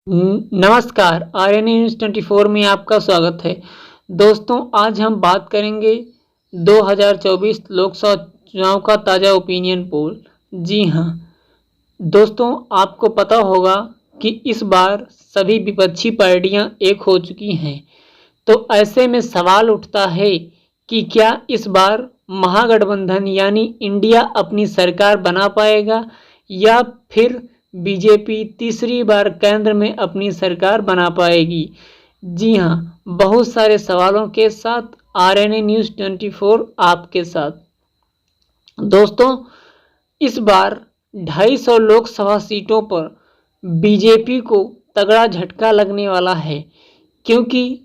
नमस्कार, आर्यन न्यूज़ 24 में आपका स्वागत है। दोस्तों, आज हम बात करेंगे 2024 लोकसभा चुनाव का ताज़ा ओपिनियन पोल। जी हाँ, दोस्तों, आपको पता होगा कि इस बार सभी विपक्षी पार्टियां एक हो चुकी हैं। तो ऐसे में सवाल उठता है कि क्या इस बार महागठबंधन यानी इंडिया अपनी सरकार बना पाएगा या फिर बीजेपी तीसरी बार केंद्र में अपनी सरकार बना पाएगी। जी हाँ, बहुत सारे सवालों के साथ आरएनए न्यूज़ 24 आपके साथ। दोस्तों, इस बार 250 लोकसभा सीटों पर बीजेपी को तगड़ा झटका लगने वाला है, क्योंकि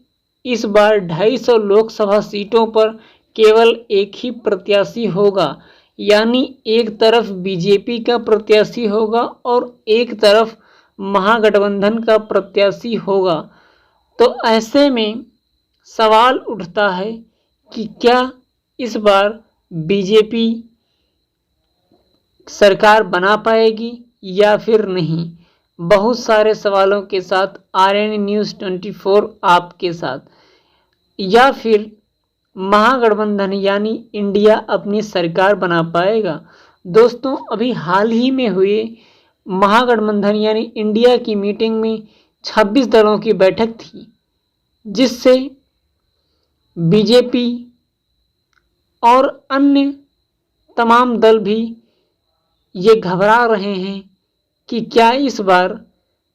इस बार 250 लोकसभा सीटों पर केवल एक ही प्रत्याशी होगा, यानी एक तरफ बीजेपी का प्रत्याशी होगा और एक तरफ महागठबंधन का प्रत्याशी होगा। तो ऐसे में सवाल उठता है कि क्या इस बार बीजेपी सरकार बना पाएगी या फिर नहीं। बहुत सारे सवालों के साथ आरएनए न्यूज़ 24 आपके साथ। या फिर महागठबंधन यानी इंडिया अपनी सरकार बना पाएगा। दोस्तों, अभी हाल ही में हुए महागठबंधन यानी इंडिया की मीटिंग में 26 दलों की बैठक थी, जिससे बीजेपी और अन्य तमाम दल भी ये घबरा रहे हैं कि क्या इस बार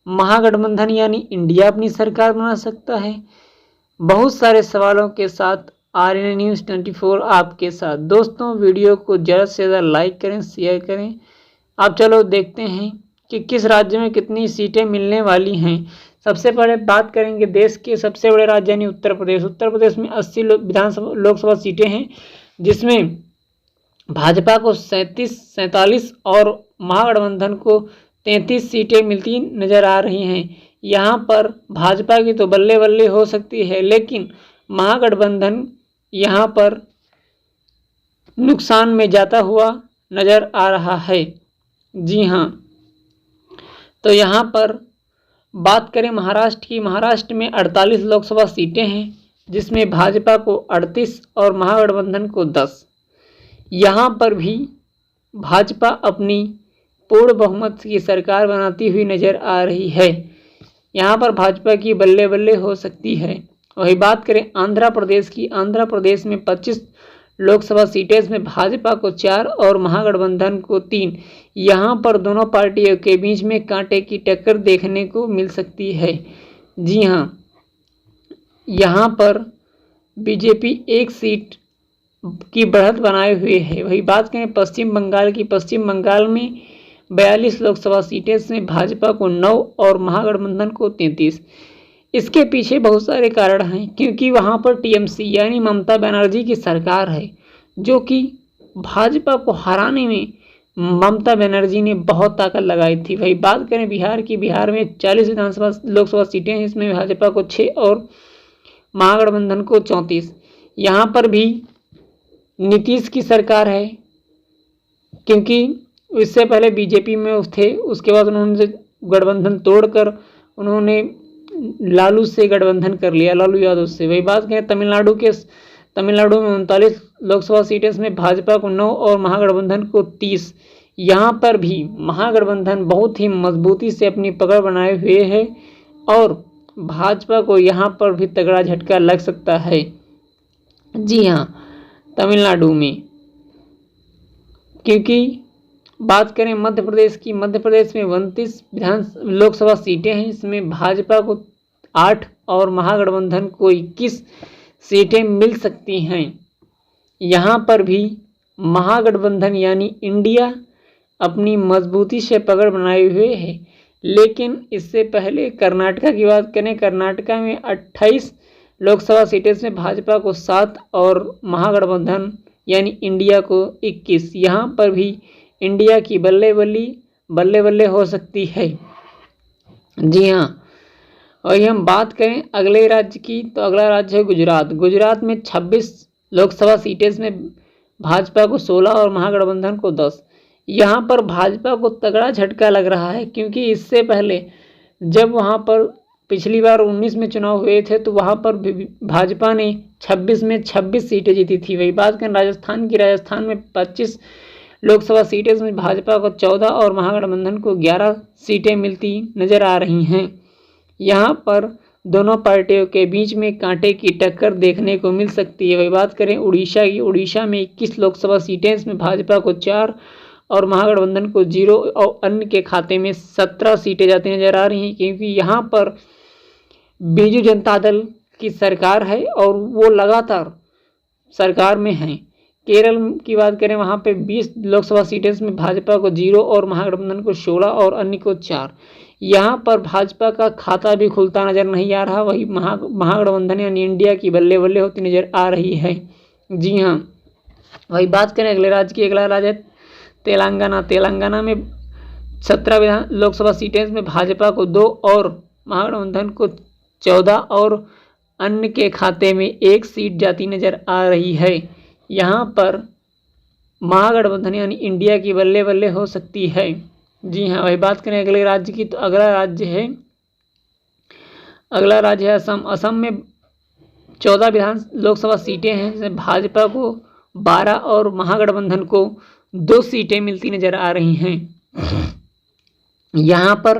महागठबंधन यानी इंडिया अपनी सरकार बना सकता है। बहुत सारे सवालों के साथ आरएनए न्यूज़ 24 आपके साथ। दोस्तों, वीडियो को ज़्यादा से ज़्यादा लाइक करें, शेयर करें। अब चलो देखते हैं कि किस राज्य में कितनी सीटें मिलने वाली हैं। सबसे पहले बात करेंगे देश के सबसे बड़े राज्य यानी उत्तर प्रदेश। उत्तर प्रदेश में 80 लोकसभा सीटें हैं, जिसमें भाजपा को 47 और महागठबंधन को 33 सीटें मिलती नजर आ रही हैं। यहाँ पर भाजपा की तो बल्ले बल्ले हो सकती है, लेकिन महागठबंधन यहाँ पर नुकसान में जाता हुआ नजर आ रहा है। जी हाँ, तो यहाँ पर बात करें महाराष्ट्र की। महाराष्ट्र में 48 लोकसभा सीटें हैं, जिसमें भाजपा को 38 और महागठबंधन को 10। यहाँ पर भी भाजपा अपनी पूर्ण बहुमत की सरकार बनाती हुई नजर आ रही है। यहाँ पर भाजपा की बल्ले बल्ले हो सकती है। वही बात करें आंध्र प्रदेश की। आंध्र प्रदेश में 25 लोकसभा सीटें, इसमें भाजपा को 4 और महागठबंधन को 3। यहाँ पर दोनों पार्टियों के बीच में कांटे की टक्कर देखने को मिल सकती है। जी हाँ, यहाँ पर बीजेपी एक सीट की बढ़त बनाए हुए है। वही बात करें पश्चिम बंगाल की। पश्चिम बंगाल में 42 लोकसभा सीटें, इसमें भाजपा को 9 और महागठबंधन को 33। इसके पीछे बहुत सारे कारण हैं, क्योंकि वहाँ पर टीएमसी यानी ममता बनर्जी की सरकार है, जो कि भाजपा को हराने में ममता बनर्जी ने बहुत ताकत लगाई थी। वही बात करें बिहार की। बिहार में 40 लोकसभा सीटें हैं, इसमें भाजपा को 6 और महागठबंधन को 34। यहाँ पर भी नीतीश की सरकार है, क्योंकि इससे पहले बीजेपी में थे, उसके बाद उन्होंने गठबंधन तोड़कर उन्होंने लालू से गठबंधन कर लिया, लालू यादव से। वही बात करें तमिलनाडु में 39 लोकसभा सीटें, इसमें भाजपा को 9 और महागठबंधन को 30। यहाँ पर भी महागठबंधन बहुत ही मजबूती से अपनी पकड़ बनाए हुए है और भाजपा को यहाँ पर भी तगड़ा झटका लग सकता है। जी हाँ, तमिलनाडु में। क्योंकि बात करें मध्य प्रदेश की। मध्य प्रदेश में 29 लोकसभा सीटें हैं, इसमें भाजपा को 8 और महागठबंधन को 21 सीटें मिल सकती हैं। यहाँ पर भी महागठबंधन यानी इंडिया अपनी मजबूती से पकड़ बनाए हुए है। लेकिन इससे पहले कर्नाटका की बात करें। कर्नाटका में 28 लोकसभा सीटें, में भाजपा को 7 और महागठबंधन यानी इंडिया को 21। यहाँ पर भी इंडिया की बल्ले बल्ले हो सकती है। जी हाँ, और हम बात करें अगले राज्य की, तो अगला राज्य है गुजरात। गुजरात में 26 लोकसभा सीटें, में भाजपा को 16 और महागठबंधन को 10। यहाँ पर भाजपा को तगड़ा झटका लग रहा है, क्योंकि इससे पहले जब वहाँ पर पिछली बार 19 में चुनाव हुए थे तो वहाँ पर भाजपा ने 26 में 26 सीटें जीती थी। वही बात करें राजस्थान की, राजस्थान में 25 लोकसभा सीटें, इसमें भाजपा को 14 और महागठबंधन को 11 सीटें मिलती नजर आ रही हैं। यहाँ पर दोनों पार्टियों के बीच में कांटे की टक्कर देखने को मिल सकती है। वही बात करें उड़ीसा की, उड़ीसा में 21 लोकसभा सीटें, इसमें भाजपा को 4 और महागठबंधन को 0 और अन्य के खाते में 17 सीटें जाती नजर आ रही हैं, क्योंकि यहाँ पर बीजू जनता दल की सरकार है और वो लगातार सरकार में है। केरल की बात करें, वहाँ पे 20 लोकसभा सीटें, इसमें भाजपा को 0 और महागठबंधन को 16 और अन्य को 4। यहाँ पर भाजपा का खाता भी खुलता नजर नहीं आ रहा, वही महागठबंधन यानी इंडिया की बल्ले बल्ले होती नजर आ रही है। जी हाँ, वही बात करें अगले राज्य की, अगला राज्य तेलंगाना। तेलंगाना में 17 लोकसभा सीटें, इसमें भाजपा को 2 और महागठबंधन को 14 और अन्य के खाते में 1 सीट जाती नजर आ रही है। यहाँ पर महागठबंधन यानी इंडिया की बल्ले बल्ले हो सकती है। जी हाँ, वही बात करें अगले राज्य की, तो अगला राज्य है असम। असम में 14 लोकसभा सीटें हैं, जिसमें भाजपा को 12 और महागठबंधन को 2 सीटें मिलती नजर आ रही हैं। यहाँ पर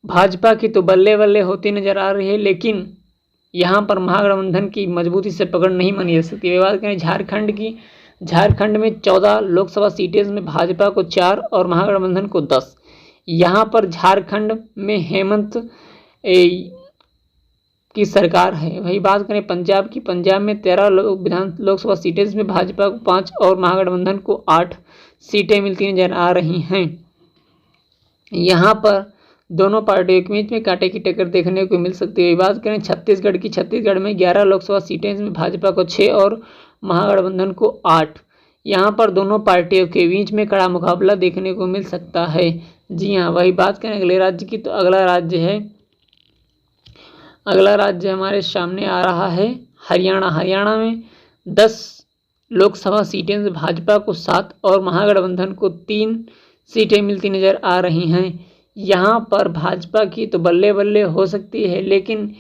भाजपा की तो बल्ले बल्ले होती नजर आ रही है, लेकिन यहाँ पर महागठबंधन की मजबूती से पकड़ नहीं मानी जा सकती। बात करें झारखंड की, झारखंड में 14 लोकसभा सीटें, में भाजपा को 4 और महागठबंधन को 10। यहाँ पर झारखंड में हेमंत की सरकार है। वही बात करें पंजाब की, पंजाब में 13 लोकसभा सीटें, इसमें भाजपा को 5 और महागठबंधन को 8 सीटें मिलती नजर आ रही हैं। यहाँ पर दोनों पार्टियों के बीच में कांटे की टक्कर देखने को मिल सकती है। बात करें छत्तीसगढ़ की, छत्तीसगढ़ में 11 लोकसभा सीटें, इसमें भाजपा को 6 और महागठबंधन को 8। यहाँ पर दोनों पार्टियों के बीच में कड़ा मुकाबला देखने को मिल सकता है। जी हाँ, वही बात करें अगले राज्य की, तो अगला राज्य हमारे सामने आ रहा है हरियाणा। हरियाणा में 10 लोकसभा सीटें, से भाजपा को 7 और महागठबंधन को 3 सीटें मिलती नजर आ रही हैं। यहाँ पर भाजपा की तो बल्ले बल्ले हो सकती है, लेकिन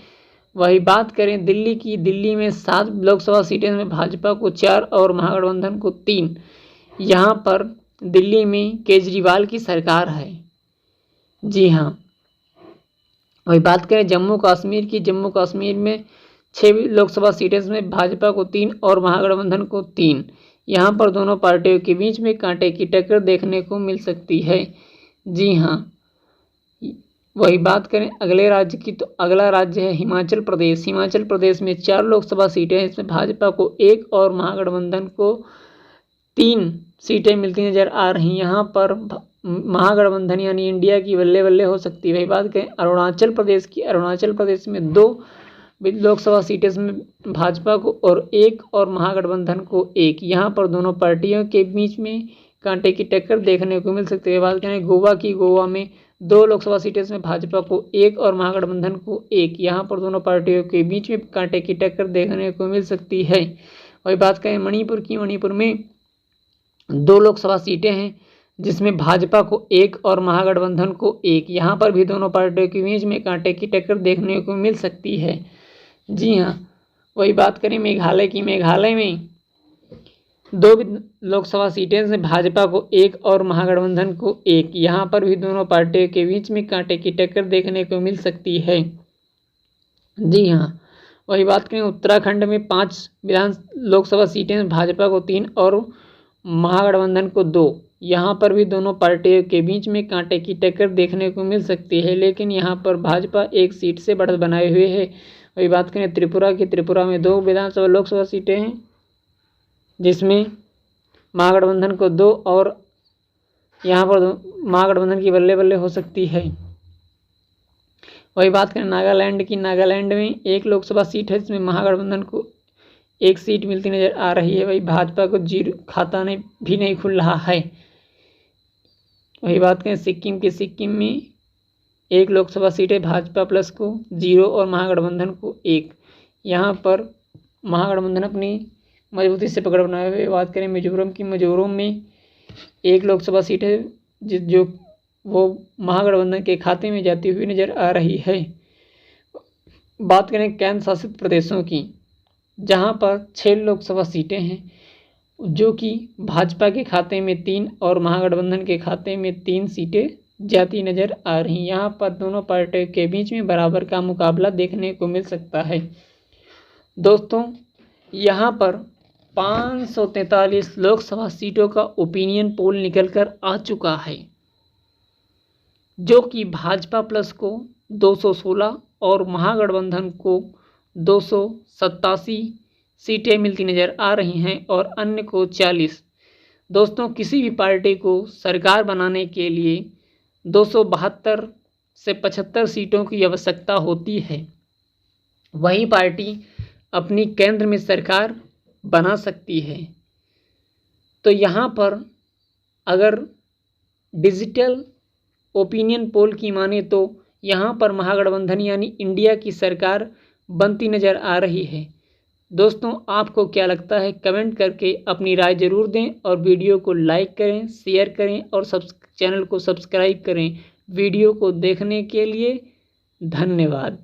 वही बात करें दिल्ली की, दिल्ली में 7 लोकसभा सीटें, में भाजपा को 4 और महागठबंधन को 3। यहाँ पर दिल्ली में केजरीवाल की सरकार है। जी हाँ, वही बात करें जम्मू कश्मीर की, जम्मू कश्मीर में 6 लोकसभा सीटें, में भाजपा को 3 और महागठबंधन को 3। यहाँ पर दोनों पार्टियों के बीच में कांटे की टक्कर देखने को मिल सकती है। जी हाँ, वही बात करें अगले राज्य की, तो अगला राज्य है हिमाचल प्रदेश। हिमाचल प्रदेश में 4 लोकसभा सीटें, इसमें भाजपा को 1 और महागठबंधन को 3 सीटें मिलती नजर आ रही। यहाँ पर महागठबंधन यानी इंडिया की बल्ले बल्ले हो सकती है। वही बात करें अरुणाचल प्रदेश की, अरुणाचल प्रदेश में 2 लोकसभा सीटें, में भाजपा को और 1 और महागठबंधन को 1। यहाँ पर दोनों पार्टियों के बीच में कांटे की टक्कर देखने को मिल सकती है। बात करें गोवा की, गोवा में 2 लोकसभा सीटें, में भाजपा को 1 और महागठबंधन को 1। यहाँ पर दोनों पार्टियों के बीच में कांटे की टक्कर देखने को मिल सकती है। वही बात करें मणिपुर की, मणिपुर में 2 लोकसभा सीटें हैं, जिसमें भाजपा को 1 और महागठबंधन को 1। यहाँ पर भी दोनों पार्टियों के बीच में कांटे की टक्कर देखने को मिल सकती है। जी हाँ, वही बात करें मेघालय की, मेघालय में 2 लोकसभा सीटें, से भाजपा को 1 और महागठबंधन को 1। यहाँ पर भी दोनों पार्टियों के बीच में कांटे की टक्कर देखने को मिल सकती है। जी हाँ, वही बात करें उत्तराखंड में 5 लोकसभा सीटें, भाजपा को 3 और महागठबंधन को 2। यहाँ पर भी दोनों पार्टियों के बीच में कांटे की टक्कर देखने को मिल सकती है, लेकिन यहाँ पर भाजपा 1 सीट से बढ़त बनाए हुए है। वही बात करें त्रिपुरा की, त्रिपुरा में 2 लोकसभा सीटें हैं, जिसमें महागठबंधन को 2 और यहाँ पर महागठबंधन की बल्ले बल्ले हो सकती है। वही बात करें नागालैंड की, नागालैंड में 1 लोकसभा सीट है, जिसमें महागठबंधन को 1 सीट मिलती नजर आ रही है। वही भाजपा को 0 खाता भी नहीं खुल रहा है। वही बात करें सिक्किम की, सिक्किम में 1 लोकसभा सीट है, भाजपा प्लस को 0 और महागठबंधन को 1। यहाँ पर महागठबंधन अपनी मजबूती से पकड़ बनाए हुए। बात करें मिजोरम की, मिजोरम में 1 लोकसभा सीट है, जो वो महागठबंधन के खाते में जाती हुई नज़र आ रही है। बात करें केंद्र शासित प्रदेशों की, जहां पर 6 लोकसभा सीटें हैं, जो कि भाजपा के खाते में 3 और महागठबंधन के खाते में 3 सीटें जाती नज़र आ रही। यहाँ पर दोनों पार्टियों के बीच में बराबर का मुकाबला देखने को मिल सकता है। दोस्तों, यहाँ पर 543 लोकसभा सीटों का ओपिनियन पोल निकल कर आ चुका है, जो कि भाजपा प्लस को 216 और महागठबंधन को 287 सीटें मिलती नज़र आ रही हैं और अन्य को 40। दोस्तों, किसी भी पार्टी को सरकार बनाने के लिए 272 से 75 सीटों की आवश्यकता होती है, वही पार्टी अपनी केंद्र में सरकार बना सकती है। तो यहाँ पर अगर डिजिटल ओपिनियन पोल की माने तो यहाँ पर महागठबंधन यानी इंडिया की सरकार बनती नज़र आ रही है। दोस्तों, आपको क्या लगता है? कमेंट करके अपनी राय ज़रूर दें और वीडियो को लाइक करें, शेयर करें और चैनल को सब्सक्राइब करें। वीडियो को देखने के लिए धन्यवाद।